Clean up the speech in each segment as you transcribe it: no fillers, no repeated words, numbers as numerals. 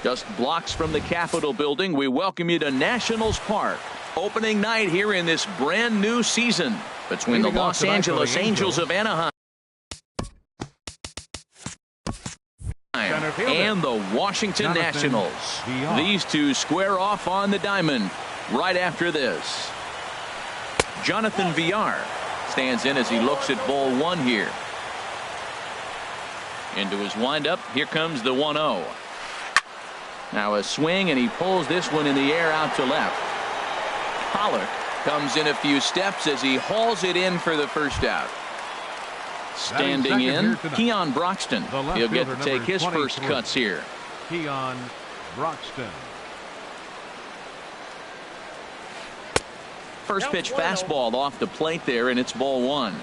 Just blocks from the Capitol building, we welcome you to Nationals Park. Opening night here in this brand new season between the Los Angeles Angels of Anaheim and the Washington Nationals. These two square off on the diamond right after this. Jonathan Villar stands in as he looks at ball one here. Into his windup. Here comes the 1-0. Now a swing, and he pulls this one in the air out to left. Pollock comes in a few steps as he hauls it in for the first out. Standing in, Keon Broxton. He'll get to take his first cuts here. Keon Broxton. First pitch fastball off the plate there, and it's ball one.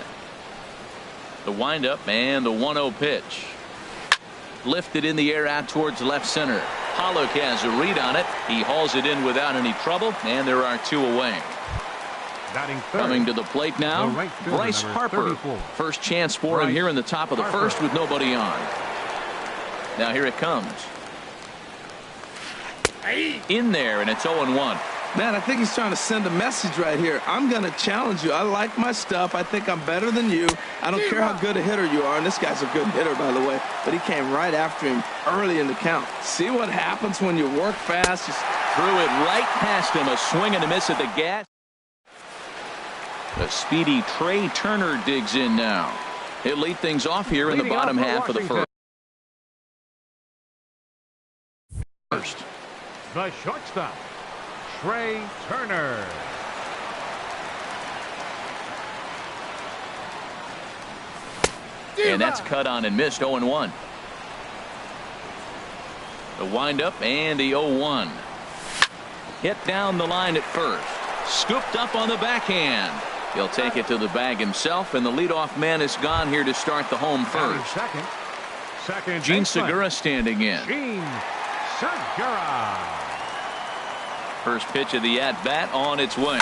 The windup and the 1-0 pitch. Lifted in the air out towards left center. Pollock has a read on it. He hauls it in without any trouble, and there are two away. Coming to the plate now, Bryce Harper. First chance for him here in the top of the first with nobody on. Now here it comes. In there, and it's 0-1. Man, I think he's trying to send a message right here. I'm going to challenge you. I like my stuff. I think I'm better than you. I don't care how good a hitter you are. And this guy's a good hitter, by the way. But he came right after him early in the count. See what happens when you work fast? Just threw it right past him. A swing and a miss at the gas. The speedy Trey Turner digs in now. He'll lead things off here in the bottom half of the first. The shortstop, Trey Turner. And that's cut on and missed. 0-1. The windup and the 0-1. Hit down the line at first. Scooped up on the backhand. He'll take it to the bag himself, and the leadoff man is gone here to start the home first. Second Gene Segura standing in. Gene Segura. First pitch of the at-bat on its way.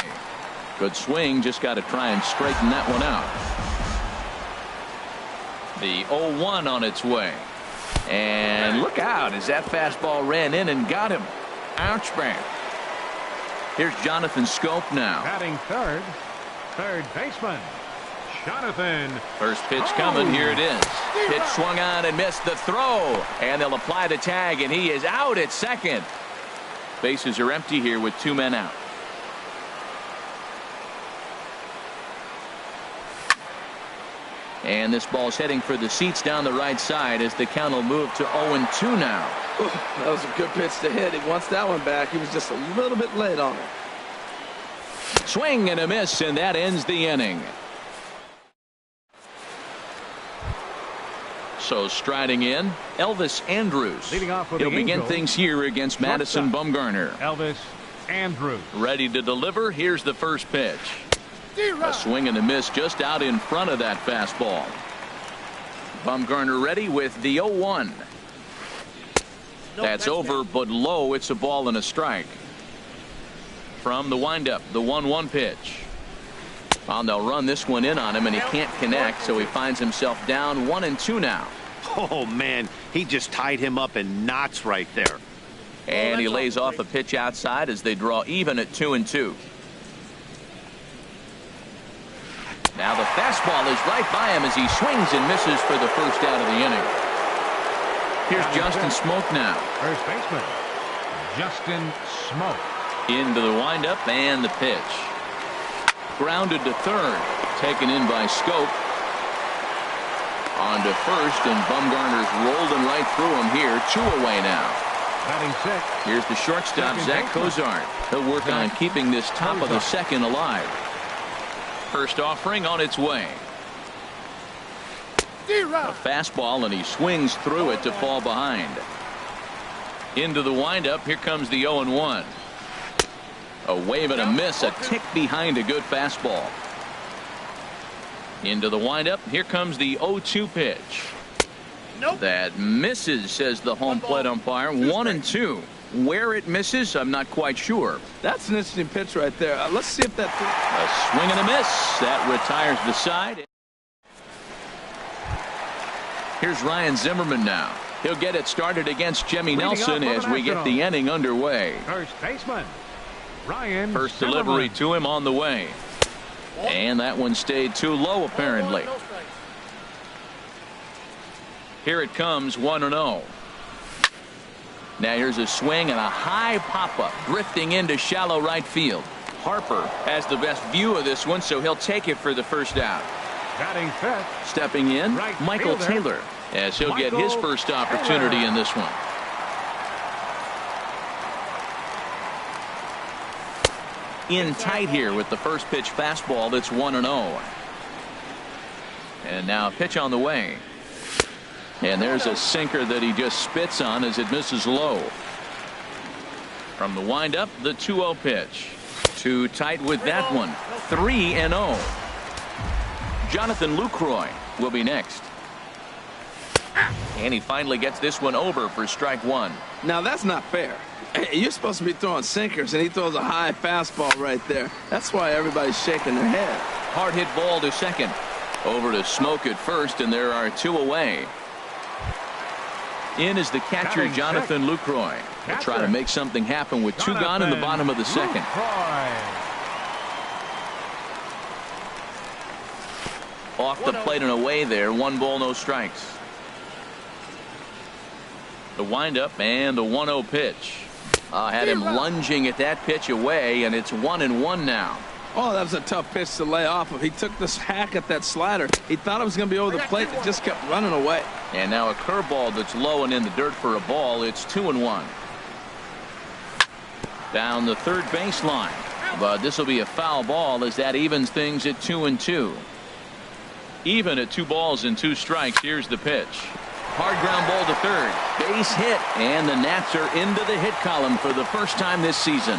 Good swing, just got to try and straighten that one out. The 0-1 on its way. And look out as that fastball ran in and got him. Ouch back. Here's Jonathan Scope now. Batting third baseman, Jonathan. First pitch coming. Here it is. Pitch swung on and missed the throw. And they'll apply the tag, and he is out at second. Bases are empty here with two men out. And this ball's heading for the seats down the right side as the count will move to 0-2 now. Ooh, that was a good pitch to hit. He wants that one back. He was just a little bit late on it. Swing and a miss, and that ends the inning. So striding in, Elvis Andrus. Leading off with He'll begin things here against Madison Bumgarner. Elvis Andrus. Ready to deliver. Here's the first pitch. A swing and a miss just out in front of that fastball. Bumgarner ready with the 0-1. That's over, but low. It's a ball and a strike. From the windup, the 1-1 pitch. Well, they'll run this one in on him, and he can't connect, so he finds himself down 1-2 now. Oh, man, he just tied him up in knots right there. And he lays off a pitch outside as they draw even at 2-2. Now the fastball is right by him as he swings and misses for the first out of the inning. Here's Justin Smoke now. First baseman, Justin Smoke. Into the windup and the pitch. Grounded to third. Taken in by Scope. On to first, and Bumgarner's rolled him right through him here. Two away now. Batting sixth. Here's the shortstop, Zach Cozart. He'll work on keeping this top of the second alive. First offering on its way. A fastball, and he swings through it to fall behind. Into the windup. Here comes the 0-1. A wave and a miss, a tick behind a good fastball. Into the windup. Here comes the 0-2 pitch. That misses, says the home plate umpire. 1-2. Where it misses, I'm not quite sure. That's an interesting pitch right there. Let's see if that. A swing and a miss. That retires the side. Here's Ryan Zimmerman now. He'll get it started against Jimmy Leading Nelson up as on we the get the Nationals. inning underway. First baseman, Ryan First Zimmerman. delivery to him on the way. And that one stayed too low, apparently. Here it comes, 1-0. Now here's a swing and a high pop-up, drifting into shallow right field. Harper has the best view of this one, so he'll take it for the first out. Batting fifth. Stepping in, Right Michael fielder, Taylor, as he'll get his Michael first opportunity Taylor. in this one. In tight here with the first pitch fastball that's 1-0. And now a pitch on the way. And there's a sinker that he just spits on as it misses low. From the windup, the 2-0 pitch. Too tight with that one. 3-0. Jonathan Lucroy will be next. And he finally gets this one over for strike one. Now that's not fair. You're supposed to be throwing sinkers, and he throws a high fastball right there. That's why everybody's shaking their head. Hard hit ball to second. Over to Smoke at first, and there are two away. In is the catcher, Batting Jonathan Lucroy. He'll try to make something happen with two gone in the bottom of the second. Off the plate and away there. 1 ball, no strikes. The windup and the 1-0 pitch. Had him lunging at that pitch away, and it's 1-1 now. Oh, that was a tough pitch to lay off of. He took this hack at that slider. He thought it was going to be over the plate. It just kept running away. And now a curveball that's low and in the dirt for a ball. It's 2-1. Down the third baseline. But this will be a foul ball as that evens things at 2-2. Even at 2 balls and 2 strikes. Here's the pitch. Hard ground ball to third. Base hit. And the Nats are into the hit column for the first time this season.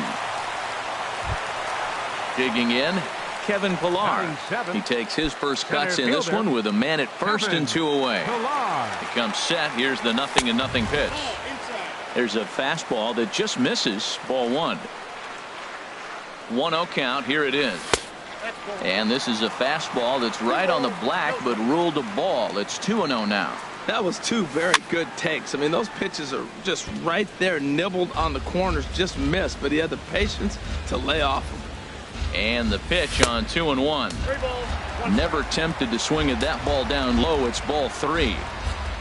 Digging in, Kevin Pillar. He takes his first cuts in this one with a man at first and 2 away. He comes set. Here's the 0-0 pitch. There's a fastball that just misses. Ball 1. 1-0 count. Here it is. And this is a fastball that's right on the black but ruled a ball. It's 2-0 now. That was 2 very good takes. I mean, those pitches are just right there, nibbled on the corners, just missed. But he had the patience to lay off them. And the pitch on 2-1. Never tempted to swing at that ball down low. It's ball 3.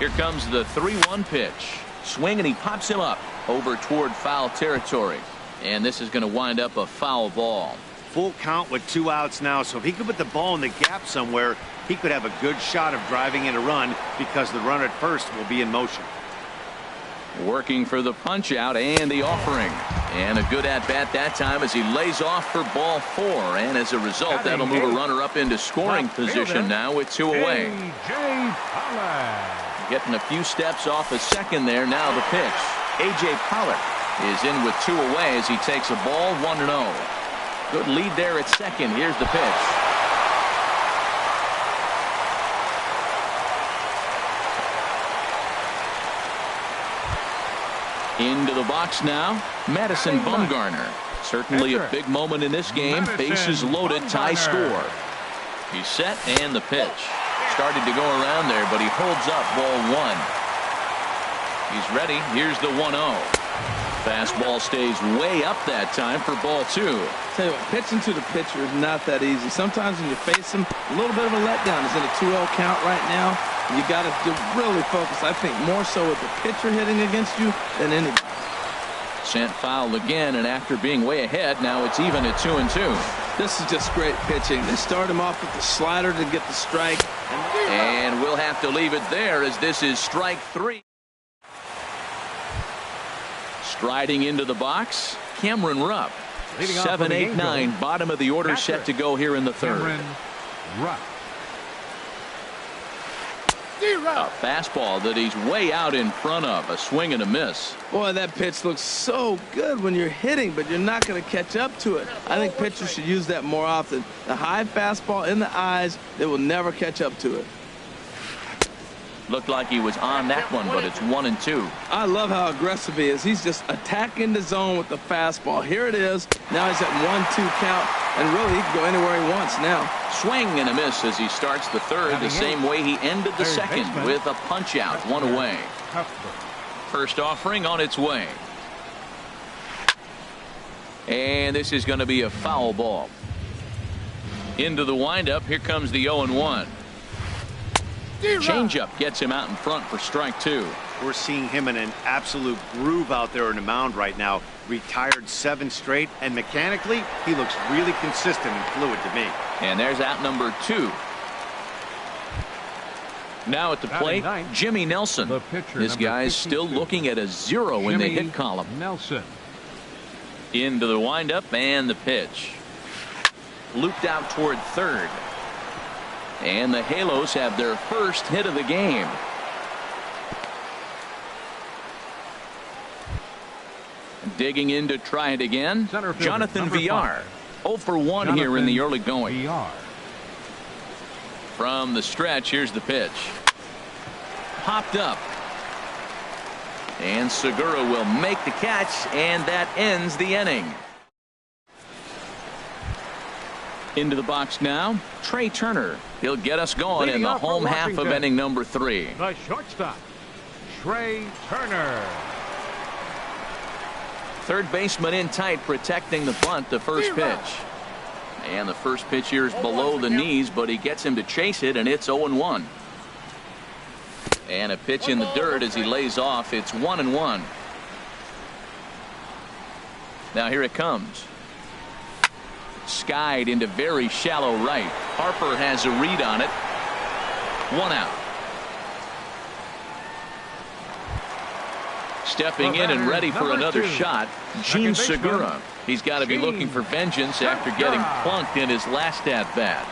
Here comes the 3-1 pitch. Swing, and he pops him up over toward foul territory. And this is going to wind up a foul ball. Full count with 2 outs now, so if he could put the ball in the gap somewhere, he could have a good shot of driving in a run because the runner at first will be in motion. Working for the punch out and the offering. And a good at bat that time as he lays off for ball 4. And as a result, that'll move a runner up into scoring position now with 2 away. Getting a few steps off a second there. Now the pitch. A.J. Pollock is in with 2 away as he takes a ball 1-0. Good lead there at second. Here's the pitch. Into the box now, Madison Bumgarner. Certainly a big moment in this game. Bases loaded, tie score. He's set, and the pitch. Started to go around there, but he holds up ball 1. He's ready. Here's the 1-0. Fastball stays way up that time for ball 2. Tell you what, pitching to the pitcher is not that easy. Sometimes when you face him, a little bit of a letdown. He's in a 2-0 count right now. You got to really focus, I think, more so with the pitcher hitting against you than anybody. Sent foul again, and after being way ahead, now it's even at 2-2. This is just great pitching. They start him off with the slider to get the strike. And we'll have to leave it there as this is strike 3. Striding into the box, Cameron Rupp. 7, 8, 9, bottom of the order set to go here in the third. Cameron Rupp. A fastball that he's way out in front of. A swing and a miss. Boy, that pitch looks so good when you're hitting, but you're not going to catch up to it. I think pitchers should use that more often. The high fastball in the eyes, they will never catch up to it. Looked like he was on that one, but it's 1-2. I love how aggressive he is. He's just attacking the zone with the fastball. Here it is. Now he's at 1-2 count, and really he can go anywhere he wants now. Swing and a miss as he starts the third, the same way he ended the second, with a punch out, one away. First offering on its way. And this is going to be a foul ball. Into the windup. Here comes the 0-1. Changeup gets him out in front for strike two. We're seeing him in an absolute groove out there in the mound right now. Retired 7 straight, and mechanically, he looks really consistent and fluid to me. And there's out number 2. Now at the plate, Jimmy Nelson. This guy's still looking at a 0 in the hit column. Nelson. Into the windup and the pitch. Looped out toward third. And the Halos have their first hit of the game. Digging in to try it again, Jonathan Villar. 0 for 1 here in the early going. From the stretch, here's the pitch. Popped up. And Segura will make the catch, and that ends the inning. Into the box now, Trey Turner. He'll get us going in the home half of inning number 3. The shortstop, Trey Turner. Third baseman in tight, protecting the bunt, the first pitch. And the first pitch here is below the knees, but he gets him to chase it, and it's 0-1. And a pitch in the dirt as he lays off. It's 1-1. Now here it comes. Skied into very shallow right. Harper has a read on it. 1 out. Stepping in and ready for another shot, Gene Segura. He's got to be looking for vengeance after getting plunked in his last at-bat.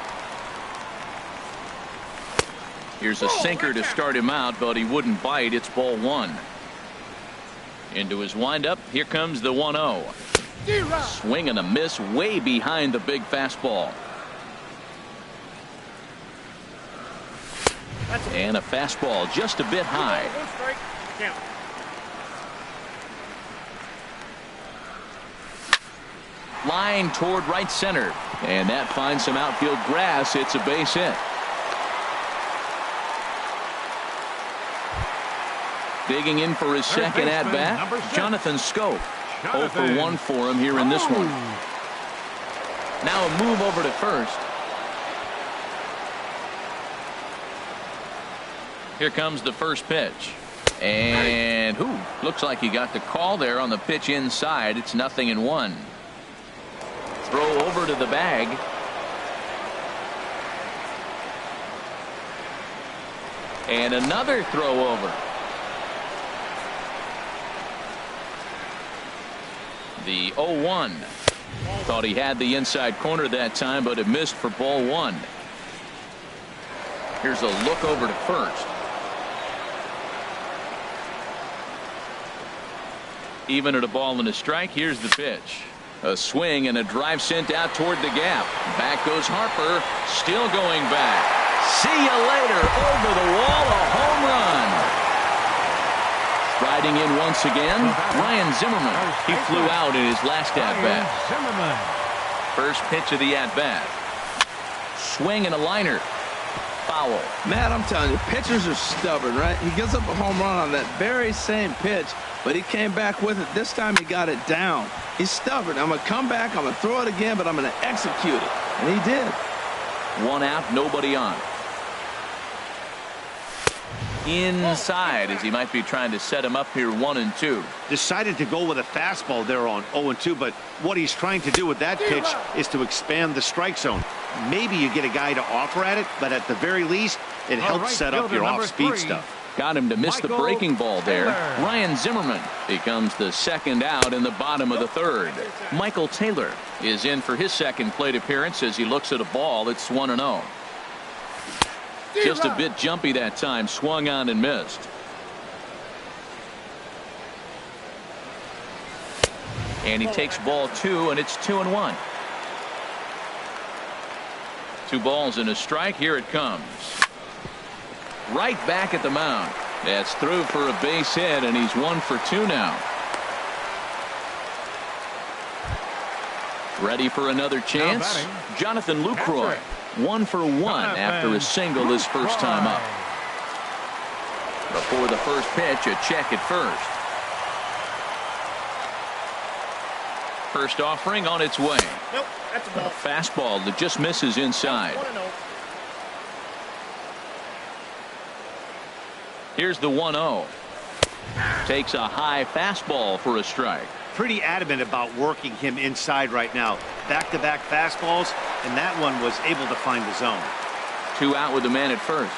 Here's a sinker to start him out, but he wouldn't bite. It's ball 1. Into his windup. Here comes the 1-0. Swing and a miss way behind the big fastball. And a fastball just a bit high. Line toward right center. And that finds some outfield grass. It's a base hit. Digging in for his second at-bat, Jonathan Scope. 0 for 1 for him here in this one. Now a move over to first. Here comes the first pitch. And looks like he got the call there on the pitch inside. It's 0-1. Throw over to the bag. And another throw over. The 0-1. Thought he had the inside corner that time, but it missed for ball 1. Here's a look over to first. Even at a ball and a strike, here's the pitch. A swing and a drive sent out toward the gap. Back goes Harper, still going back. See you later, over the wall, a home run. Riding in once again, Ryan Zimmerman. He flew out in his last at-bat. First pitch of the at-bat. Swing and a liner. Foul. Matt, I'm telling you, pitchers are stubborn, right? He gives up a home run on that very same pitch, but he came back with it. This time he got it down. He's stubborn. I'm going to come back, I'm going to throw it again, but I'm going to execute it. And he did. 1 out, nobody on. Inside as he might be trying to set him up here 1-2. Decided to go with a fastball there on 0-2, but what he's trying to do with that pitch is to expand the strike zone. Maybe you get a guy to offer at it, but at the very least it helps set up your off-speed stuff. Got him to miss the breaking ball there. Ryan Zimmerman becomes the second out in the bottom of the third. Michael Taylor is in for his second plate appearance as he looks at a ball. It's 1-0. Just a bit jumpy that time. Swung on and missed. And he takes ball 2, and it's 2-1. 2 balls and a strike. Here it comes. right back at the mound. That's through for a base hit, and he's 1 for 2 now. Ready for another chance? Jonathan Lucroy, 1 for 1 after a single his first time up. Before the first pitch, a check at first. First offering on its way. Nope, that's a ball. A fastball that just misses inside. 1-0. Here's the 1-0. Takes a high fastball for a strike. Pretty adamant about working him inside right now. Back-to-back fastballs, and that one was able to find the zone. 2 out with the man at first.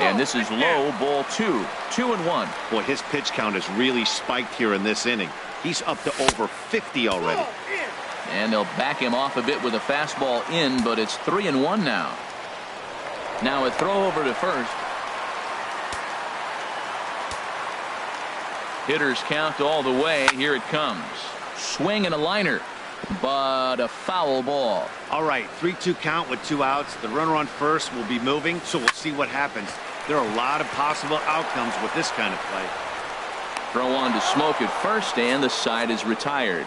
And this is low, ball 2. 2-1. Boy, his pitch count has really spiked here in this inning. He's up to over 50 already. And they'll back him off a bit with a fastball in, but it's 3-1 now. Now a throw over to first. Hitters count all the way. Here it comes. Swing and a liner, but a foul ball. All right, 3-2 count with 2 outs. The runner on first will be moving, so we'll see what happens. There are a lot of possible outcomes with this kind of play. Throw on to Smoke at first, and the side is retired.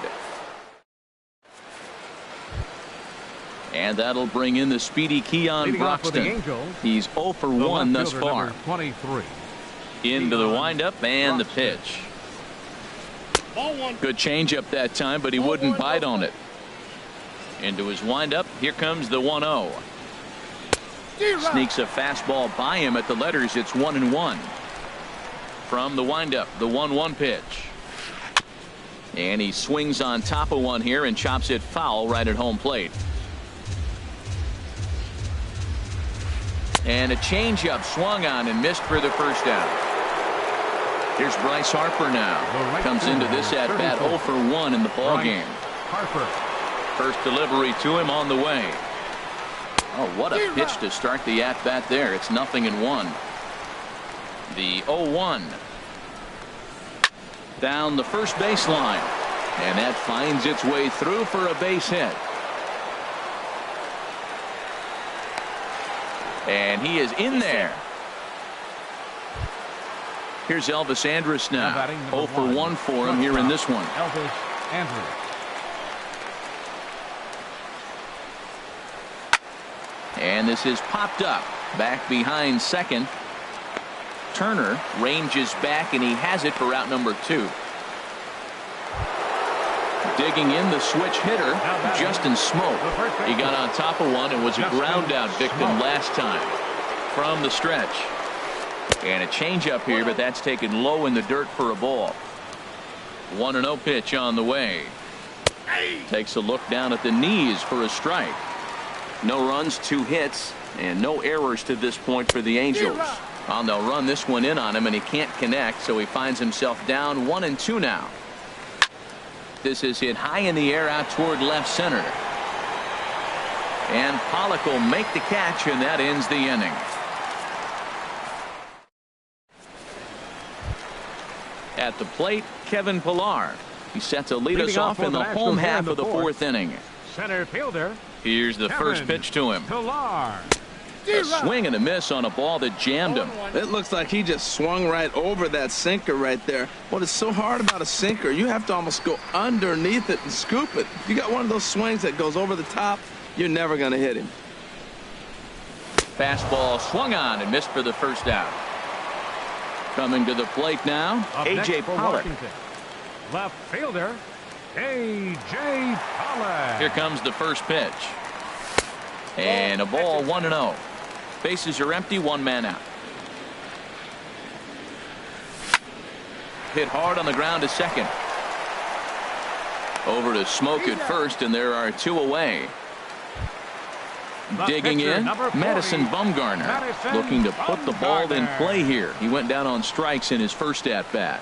And that'll bring in the speedy Keon Broxton. He's 0 for 1 thus far. 23. Into the windup and the pitch. Good changeup that time, but he wouldn't bite on it. Into his windup. Here comes the 1-0. Sneaks a fastball by him at the letters. It's 1-1. From the windup, the 1-1 pitch. And he swings on top of one here and chops it foul right at home plate. And a changeup swung on and missed for the first out. Here's Bryce Harper now. Comes into this at bat 0 for 1 in the ball game. Harper. First delivery to him on the way. Oh, what a pitch to start the at bat there. It's 0-1. The 0-1 down the first baseline, and that finds its way through for a base hit. And he is in there. Here's Elvis Andrus now. 0 for 1 for him here in this one. Elvis Andrus. And this is popped up back behind second. Turner ranges back, and he has it for out number 2. Digging in the switch hitter, Justin Smoke. He got on top of one and was a ground out victim last time from the stretch. And a changeup here, but that's taken low in the dirt for a ball. 1-0 pitch on the way. Takes a look down at the knees for a strike. No runs, 2 hits, and no errors to this point for the Angels. And they'll run this one in on him, and he can't connect, so he finds himself down 1-2 now. This is hit high in the air out toward left center. And Pollock will make the catch, and that ends the inning. At the plate, Kevin Pillar. He sets to lead us off in the home half of the 4th inning. Center fielder. Here's the first pitch to him. Pillar. A swing and a miss on a ball that jammed him. It looks like he just swung right over that sinker right there. What is so hard about a sinker, you have to almost go underneath it and scoop it. If you got one of those swings that goes over the top, you're never going to hit him. Fastball swung on and missed for the first out. Coming to the plate now, A.J. Pollock. Left fielder, A.J. Pollock. Here comes the first pitch. And a ball 1-0. Bases are empty, 1 man out. Hit hard on the ground to second. Over to Smoke at first, and there are 2 away. Digging in, Madison Bumgarner, looking to put the ball in play here. He went down on strikes in his first at bat.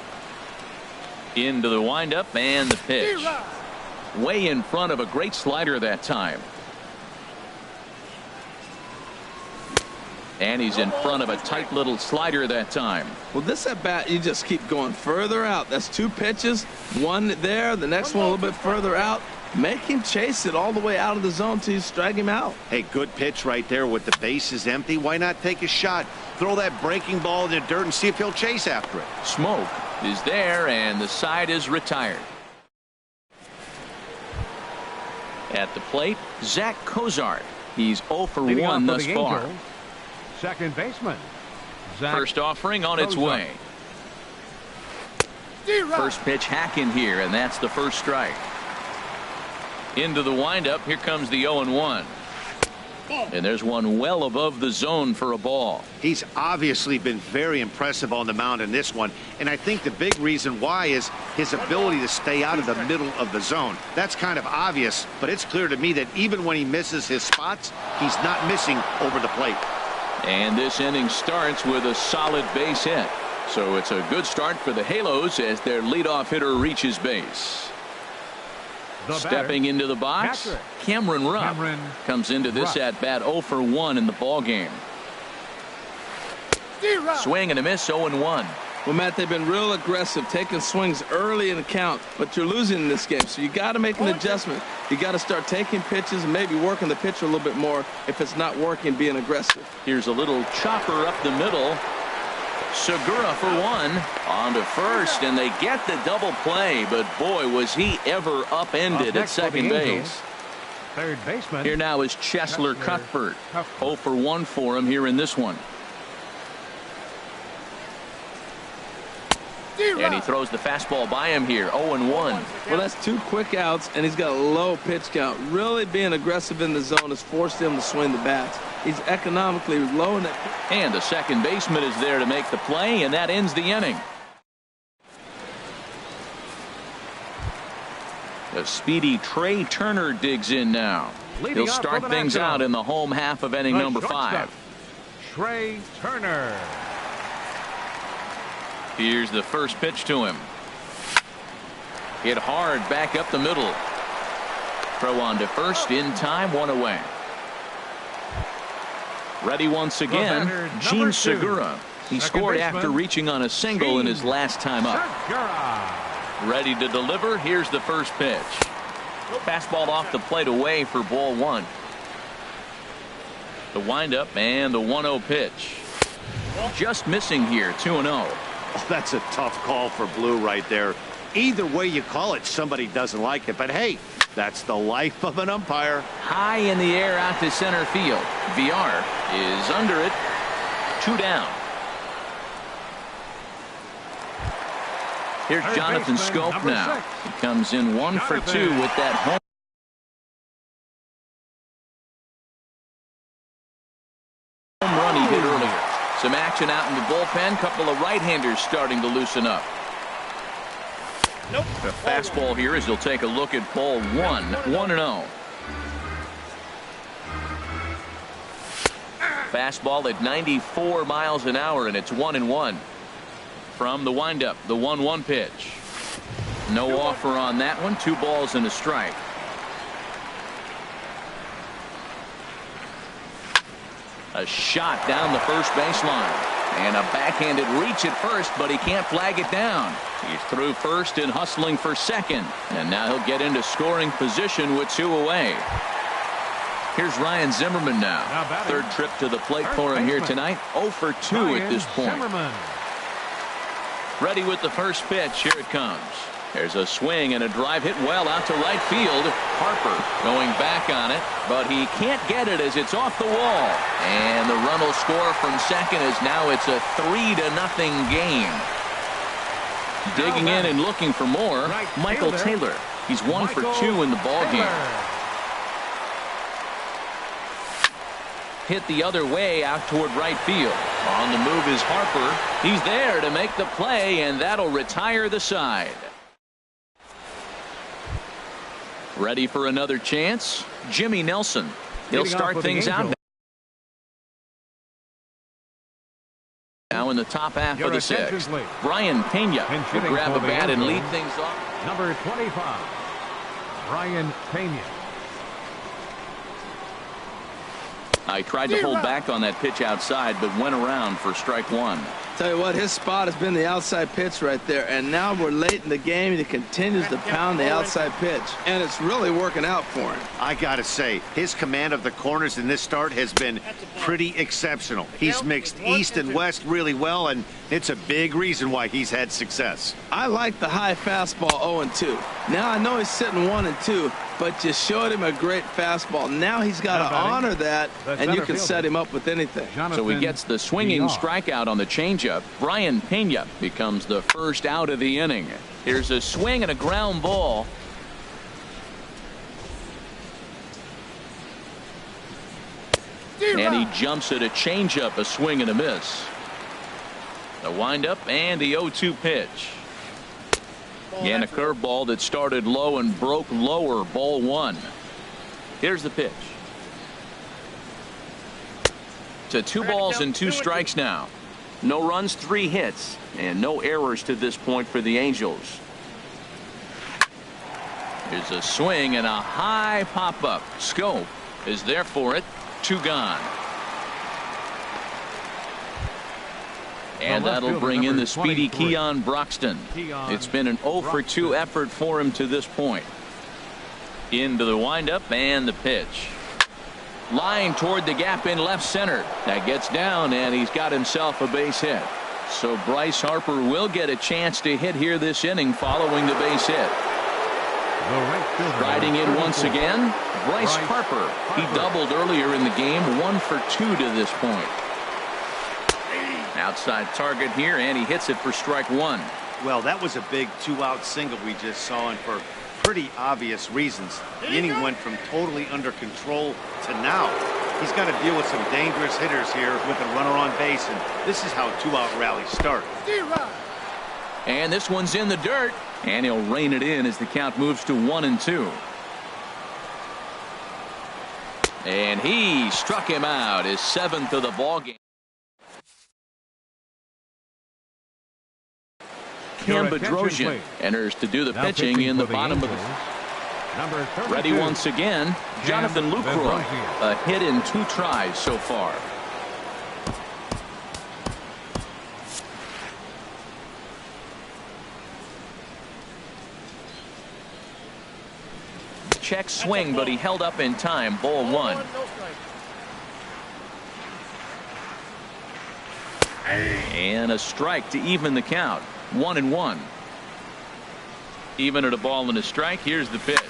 Into the windup and the pitch. Way in front of a great slider that time. And he's in front of a tight little slider that time. Well, this at bat, you just keep going further out. That's 2 pitches, 1 there, the next one a little bit further out. Make him chase it all the way out of the zone till you strike him out. Hey, good pitch right there with the bases empty. Why not take a shot? Throw that breaking ball in the dirt and see if he'll chase after it. Smoke is there, and the side is retired. At the plate, Zach Cozart. He's 0 for 1 thus far. Angels, second baseman. Zach First offering on its Cozart. way. First pitch hacking here, and that's the first strike. Into the windup. Here comes the 0-1. And there's one well above the zone for a ball. He's obviously been very impressive on the mound in this one, and I think the big reason why is his ability to stay out of the middle of the zone. That's kind of obvious, but it's clear to me that even when he misses his spots, he's not missing over the plate. And this inning starts with a solid base hit. So it's a good start for the Halos as their leadoff hitter reaches base. The Stepping into the box, catcher, Cameron Rupp comes into this at bat 0 for 1 in the ball game. Swing and a miss, 0-1. Well, Matt, they've been real aggressive, taking swings early in the count, but you're losing in this game, so you got to make an adjustment. You got to start taking pitches and maybe working the pitcher a little bit more if it's not working, being aggressive. Here's a little chopper up the middle. Segura for 1 on to first, and they get the double play, but boy, was he ever upended at second base. Third baseman. Here now is Chesler Cuthbert. 0 for 1 for him here in this one. And he throws the fastball by him here. 0-1. Well, that's 2 quick outs, and he's got a low pitch count. Really being aggressive in the zone has forced him to swing the bats. He's economically low in that. And the second baseman is there to make the play, and that ends the inning. The speedy Trey Turner digs in now. He'll start things out in the home half of inning number 5. Trey Turner. Here's the first pitch to him. Hit hard back up the middle. Throw on to first in time, 1 away. Ready once again, Gene Segura. He scored after reaching on a single in his last time up. Ready to deliver. Here's the first pitch. Fastball off the plate away for ball 1. The windup and the 1-0 pitch. Just missing here, 2-0. Oh, that's a tough call for Blue right there. Either way you call it, somebody doesn't like it. But hey, that's the life of an umpire. High in the air out to center field. VR is under it. 2 down. Here's Jonathan Scope now. He comes in 1 for 2 with that home run he hit earlier. Some action out in the bullpen. Couple of right-handers starting to loosen up. The fastball here as he'll take a look at ball 1. 1-0. Fastball at 94 miles an hour, and it's 1-1. From the windup, the 1-1 pitch. No offer on that one. 2 balls and a strike. A shot down the first baseline. And a backhanded reach at first, but he can't flag it down. He's through first and hustling for second. And now he'll get into scoring position with 2 away. Here's Ryan Zimmerman now. Third trip to the plate for him here tonight. 0 for 2 at this point. Ready with the first pitch. Here it comes. There's a swing and a drive hit well out to right field. Harper going back on it, but he can't get it as it's off the wall. And the run will score from second as now it's a 3-0 game. Digging in and looking for more, Michael Taylor. He's 1 for 2 in the ball game. Hit the other way out toward right field. On the move is Harper. He's there to make the play, and that'll retire the side. Ready for another chance? Jimmy Nelson. He'll start things out now in the top half of the 6th. Brian Pena will grab the bat and lead things off. Number 25, Brian Pena. I tried to hold back on that pitch outside, but went around for strike 1. Tell you what, his spot has been the outside pitch right there, and now we're late in the game, and he continues to pound the outside pitch, and it's really working out for him. I gotta say, his command of the corners in this start has been pretty exceptional. He's mixed east and west really well, and it's a big reason why he's had success. I like the high fastball 0-2. Now I know he's sitting 1-2, but you showed him a great fastball. Now he's got to honor that, and you can set him up with anything. So he gets the swinging strikeout on the changeup. Brian Pena becomes the first out of the inning. Here's a swing and a ground ball. And he jumps at a changeup, a swing and a miss. The windup and the 0-2 pitch. And a curveball that started low and broke lower, ball 1. Here's the pitch. To 2 balls and 2 strikes now. No runs, 3 hits, and no errors to this point for the Angels. Here's a swing and a high pop-up. Scope is there for it. 2 gone. And that'll bring in the speedy Keon Broxton. It's been an 0-for-2 effort for him to this point. Into the windup and the pitch. Line toward the gap in left center. That gets down, and he's got himself a base hit. So Bryce Harper will get a chance to hit here this inning following the base hit. Riding in once again, Bryce Harper. He doubled earlier in the game, 1 for 2 to this point. Outside target here, and he hits it for strike 1. Well, that was a big 2-out single we just saw, and for pretty obvious reasons. The inning went from totally under control to now. He's got to deal with some dangerous hitters here with a runner on base, and this is how 2-out rallies start. And this one's in the dirt, and he'll rein it in as the count moves to 1-2. And he struck him out, his 7th of the ballgame. Cam Bedrosian enters to do the pitching in the bottom of the. Ready once again, Jonathan Lucroy. A hit in 2 tries so far. Check swing, but he held up in time. Ball 1. And a strike to even the count. 1-1. Even at a ball and a strike. Here's the pitch.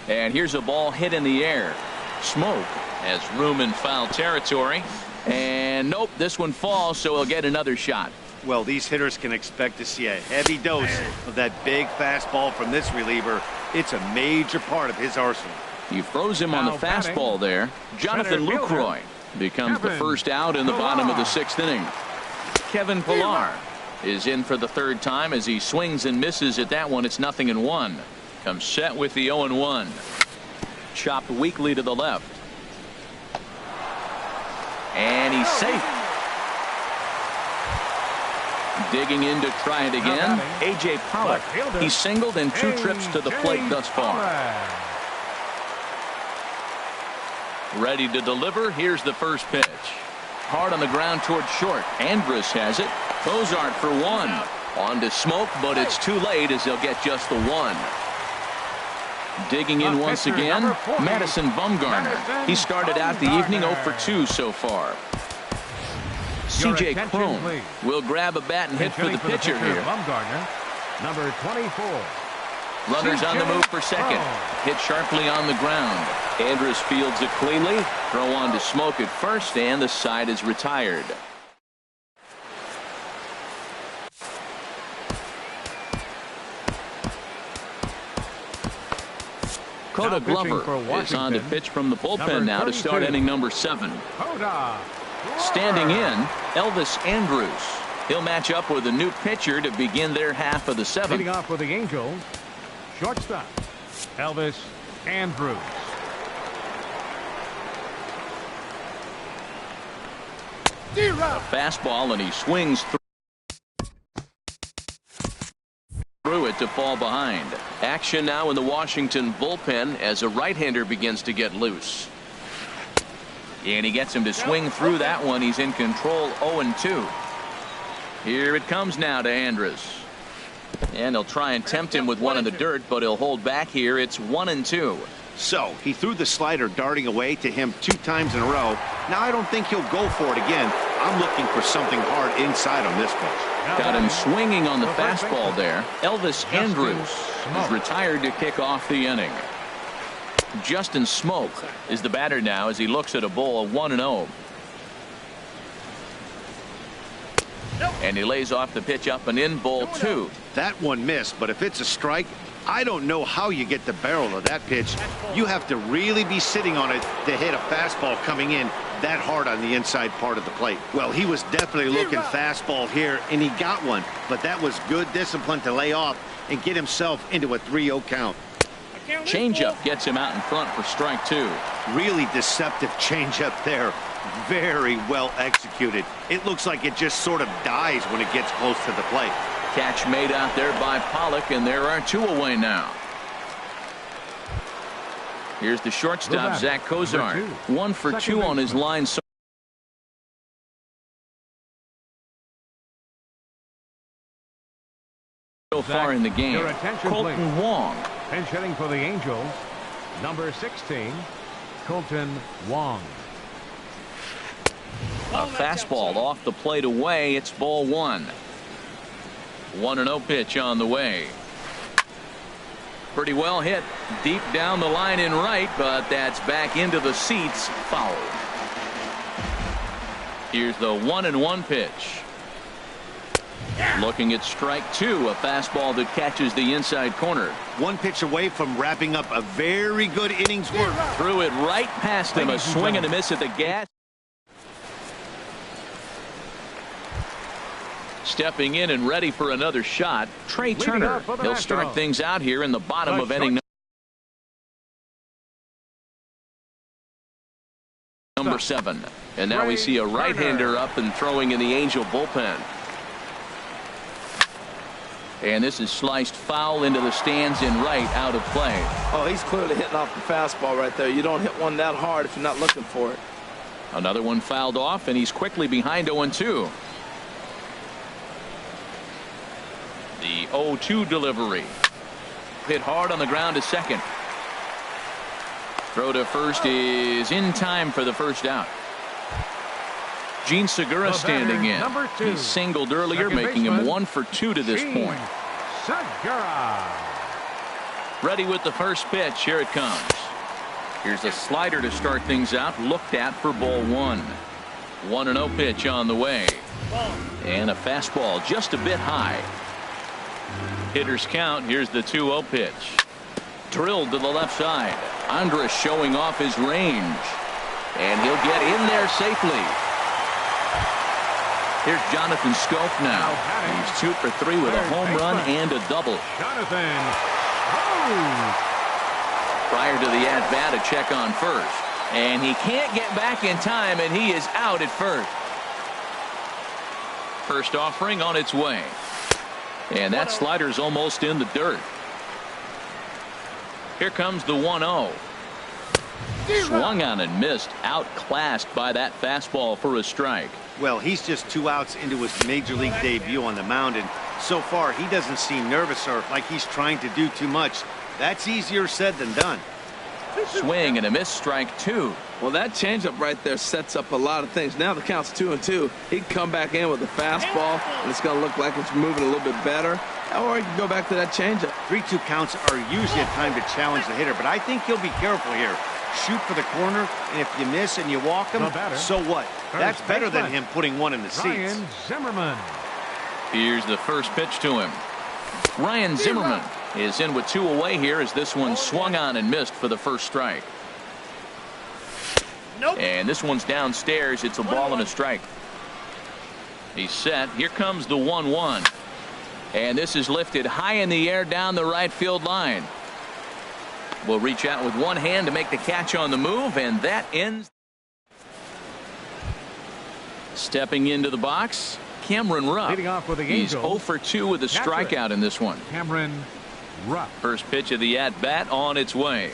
And here's a ball hit in the air. Smoke has room in foul territory. And nope, this one falls, so he'll get another shot. Well, these hitters can expect to see a heavy dose of that big fastball from this reliever. It's a major part of his arsenal. He froze him on the fastball there. Jonathan Lucroy becomes the first out in the bottom of the 6th inning. Kevin Pillar is in for the 3rd time as he swings and misses at that one. It's 0-1. Comes set with the 0-1. Chopped weakly to the left. And he's safe. Digging in to try it again. A.J. Pollock. He's singled in 2 trips to the plate thus far. Ready to deliver. Here's the first pitch. Hard on the ground toward short. Andrus has it. Cozart for 1. On to Smoke, but it's too late as they'll get just the 1. Digging in once again, Madison Bumgarner. He started out the evening 0 for 2 so far. C.J. Cron will grab a bat and hit for the pitcher here. Number 24. Runners on the move for second. Hit sharply on the ground. Andrus fields it cleanly. Throw on to Smoke at first, and the side is retired. Coda Glover is on to pitch from the bullpen now to start inning number 7. Standing in, Elvis Andrus. He'll match up with a new pitcher to begin their half of the 7th. Leading off for the Angels, shortstop Elvis Andrus. A fastball, and he swings through it to fall behind. Action now in the Washington bullpen as a right-hander begins to get loose. And he gets him to swing through that one. He's in control. 0-2. Here it comes now to Andrus. And they'll try and tempt him with one in the dirt, but he'll hold back here. It's 1-2. So he threw the slider darting away to him 2 times in a row. Now I don't think he'll go for it again. I'm looking for something hard inside on this pitch. Got him swinging on the fastball there. Elvis Andrus is retired to kick off the inning. Justin Smoke is the batter now as he looks at a bowl of 1-0. And he lays off the pitch up and in, ball 2. That one missed, but if it's a strike, I don't know how you get the barrel of that pitch. You have to really be sitting on it to hit a fastball coming in that hard on the inside part of the plate. Well, he was definitely looking fastball here, and he got one. But that was good discipline to lay off and get himself into a 3-0 count. Changeup gets him out in front for strike 2. Really deceptive changeup there. Very well executed. It looks like it just sort of dies when it gets close to the plate. Catch made out there by Pollock, and there are 2 away now. Here's the shortstop, Zach Kozar. 1 for 2 on his line so far in the game. Colton Wong. Pinch hitting for the Angels, number 16, Colton Wong. A fastball off the plate away. It's ball 1. 1-0 pitch on the way. Pretty well hit deep down the line in right, but that's back into the seats. Foul. Here's the 1-1 pitch. Looking at strike 2, a fastball that catches the inside corner. 1 pitch away from wrapping up a very good innings work. Threw it right past him. A swing and a miss at the gas. Stepping in and ready for another shot, Trey Turner. He'll start things out here in the bottom of inning number 7. And now we see a right-hander up and throwing in the Angel bullpen. And this is sliced foul into the stands in right, out of play. Oh, he's clearly hitting off the fastball right there. You don't hit one that hard if you're not looking for it. Another one fouled off, and he's quickly behind 0-2. The 0-2 delivery. Hit hard on the ground to second. Throw to first is in time for the first out. Gene Segura standing in. He singled earlier, making him 1 for 2 to this point. Segura. Ready with the first pitch. Here it comes. Here's a slider to start things out. Looked at for ball 1. 1-0 pitch on the way. And a fastball just a bit high. Hitters count. Here's the 2-0 pitch. Drilled to the left side. Andrus showing off his range. And he'll get in there safely. Here's Jonathan Scope now. He's 2 for 3 with a home run and a double. Jonathan. Prior to the at-bat, a check on first. And he can't get back in time, and he is out at first. First offering on its way. And that slider's almost in the dirt. Here comes the 1-0. Swung on and missed, outclassed by that fastball for a strike. Well, he's just 2 outs into his major league debut on the mound, and so far he doesn't seem nervous or like he's trying to do too much. That's easier said than done. Swing and a miss, strike 2. Well, that changeup right there sets up a lot of things. Now the count's 2-2. He can come back in with a fastball, and it's going to look like it's moving a little bit better. Or he can go back to that changeup. 3-2 counts are usually a time to challenge the hitter, but I think he'll be careful here. Shoot for the corner, and if you miss and you walk him, so what? That's better than him putting one in the seats. Ryan Zimmerman. Here's the first pitch to him. Ryan Zimmerman is in with 2 away here as this one swung on and missed for the first strike. And this one's downstairs. It's a ball and a strike. He's set. Here comes the 1-1. And this is lifted high in the air down the right field line. Will reach out with one hand to make the catch on the move, and that ends. Stepping into the box, Cameron Rupp. Leading off with the He's Angels. 0 for 2 with a strikeout in this one. Cameron Rupp. First pitch of the at-bat on its way.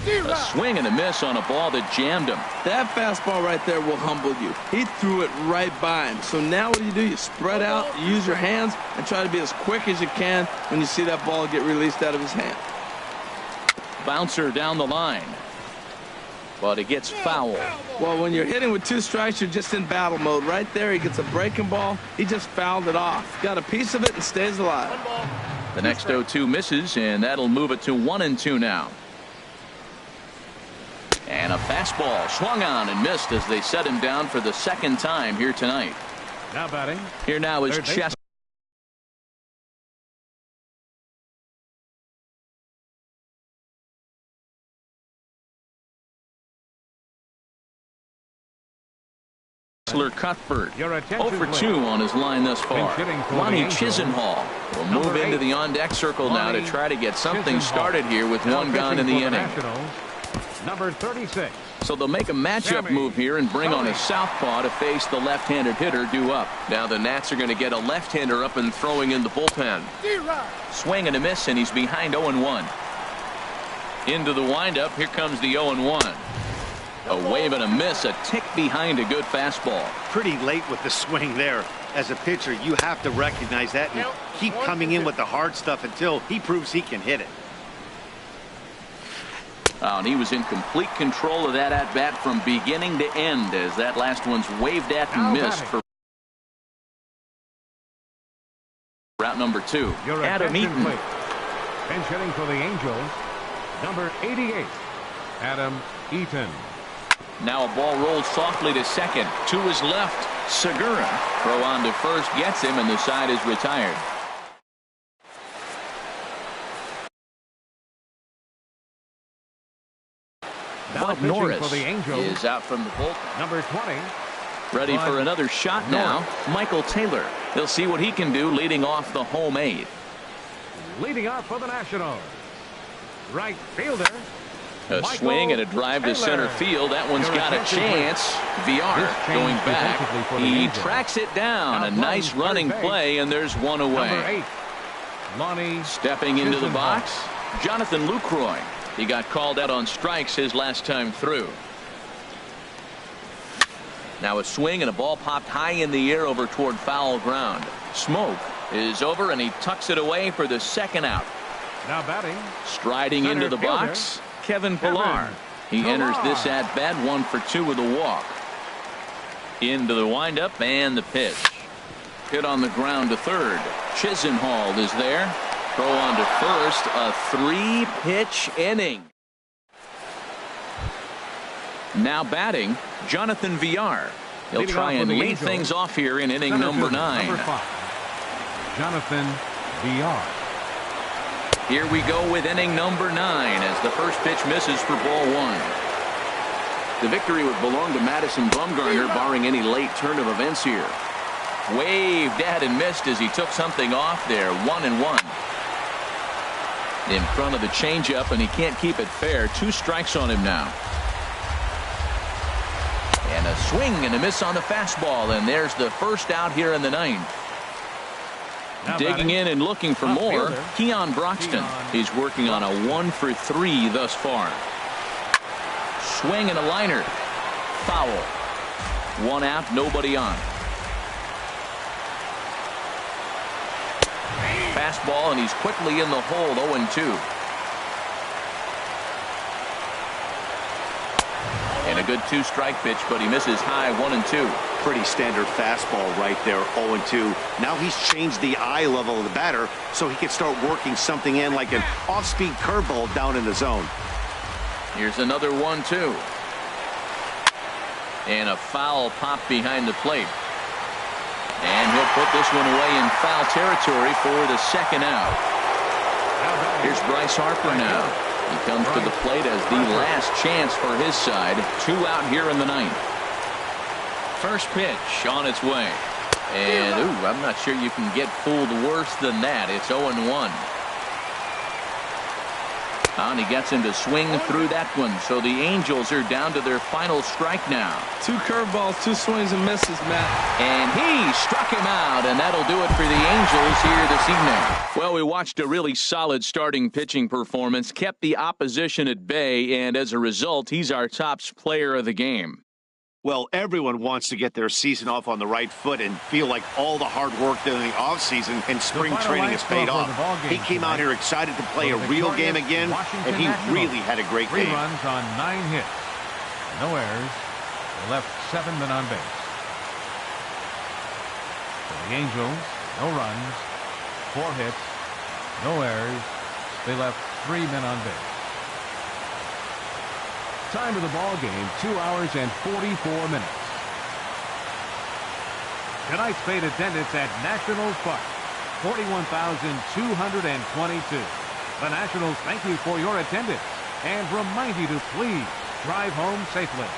A swing and a miss on a ball that jammed him. That fastball right there will humble you. He threw it right by him. So now what do? You spread out, you use your hands, and try to be as quick as you can when you see that ball get released out of his hand. Bouncer down the line. But it gets foul. Well, when you're hitting with 2 strikes, you're just in battle mode. Right there, he gets a breaking ball. He just fouled it off. Got a piece of it and stays alive. The next 0-2 misses, and that'll move it to 1-2 now. And a fastball swung on and missed as they set him down for the 2nd time here tonight. Now batting. Here now is Chester. Cuthbert 0 for 2 on his line thus far. Lonnie Chisenhall will move into the on-deck circle now to try to get something started here with 1 gone in the inning. Number 36. So they'll make a matchup move here and bring on a southpaw to face the left-handed hitter due up. Now the Nats are going to get a left-hander up and throwing in the bullpen. Swing and a miss, and he's behind 0-1. Into the windup. Here comes the 0-1. A wave and a miss, a tick behind a good fastball. Pretty late with the swing there. As a pitcher, you have to recognize that and keep coming in with the hard stuff until he proves he can hit it. Oh, and he was in complete control of that at-bat from beginning to end as that last one's waved at and missed for route number 2. Adam Eaton. Bench hitting for the Angels, number 88, Adam Eaton. Now a ball rolled softly to second. To his left, Segura. Throw on to first gets him, and the side is retired. Bud Norris for the Angels is out from the bullpen. Number 20. Ready for another shot now. Michael Taylor. He'll see what he can do leading off the home 8th. Leading off for the Nationals, right fielder. A swing and a drive to center field. That one's got a chance. VR going back. He tracks it down. A nice running play, and there's one away. Stepping into the box, Jonathan Lucroy. He got called out on strikes his last time through. Now a swing and a ball popped high in the air over toward foul ground. Smoke is over, and he tucks it away for the 2nd out. Now batting. Striding into the box, Kevin Pillar. He enters this at bat 1 for 2 with a walk. Into the windup and the pitch. Hit on the ground to third. Chisenhall is there. Throw on to first. A 3-pitch inning. Now batting, Jonathan Villar. He'll try and lead things off here in inning number 9. Number 5, Jonathan Villar. Here we go with inning number 9 as the first pitch misses for ball 1. The victory would belong to Madison Bumgarner, barring any late turn of events here. Waved at and missed as he took something off there. 1-1. In front of the changeup, and he can't keep it fair. 2 strikes on him now. And a swing and a miss on the fastball, and there's the first out here in the 9th. Digging in and looking for more, Keon Broxton. He's working on a 1 for 3 thus far. Swing and a liner. Foul. 1 out, nobody on. Fastball, and he's quickly in the hole. 0-2. And a good 2-strike pitch, but he misses high. 1-2. Pretty standard fastball right there. 0-2. Now he's changed the eye level of the batter so he can start working something in like an off-speed curveball down in the zone. Here's another 1-2. And a foul pop behind the plate. And he'll put this one away in foul territory for the 2nd out. Here's Bryce Harper now. He comes to the plate as the last chance for his side. 2 out here in the 9th. First pitch on its way. And, I'm not sure you can get fooled worse than that. It's 0-1. And he gets him to swing through that one. So the Angels are down to their final strike now. 2 curveballs, 2 swings and misses, Matt. And he struck him out, and that'll do it for the Angels here this evening. Well, we watched a really solid starting pitching performance, kept the opposition at bay, and as a result, he's our top player of the game. Well, everyone wants to get their season off on the right foot and feel like all the hard work during the offseason and spring training has paid off. He came out here excited to play a real game again, and he really had a great game. 3 runs on 9 hits. No errors. They left 7 men on base. For the Angels, no runs, 4 hits, no errors. They left 3 men on base. Time of the ball game, 2 hours and 44 minutes. Tonight's paid attendance at Nationals Park, 41,222. The Nationals thank you for your attendance and remind you to please drive home safely.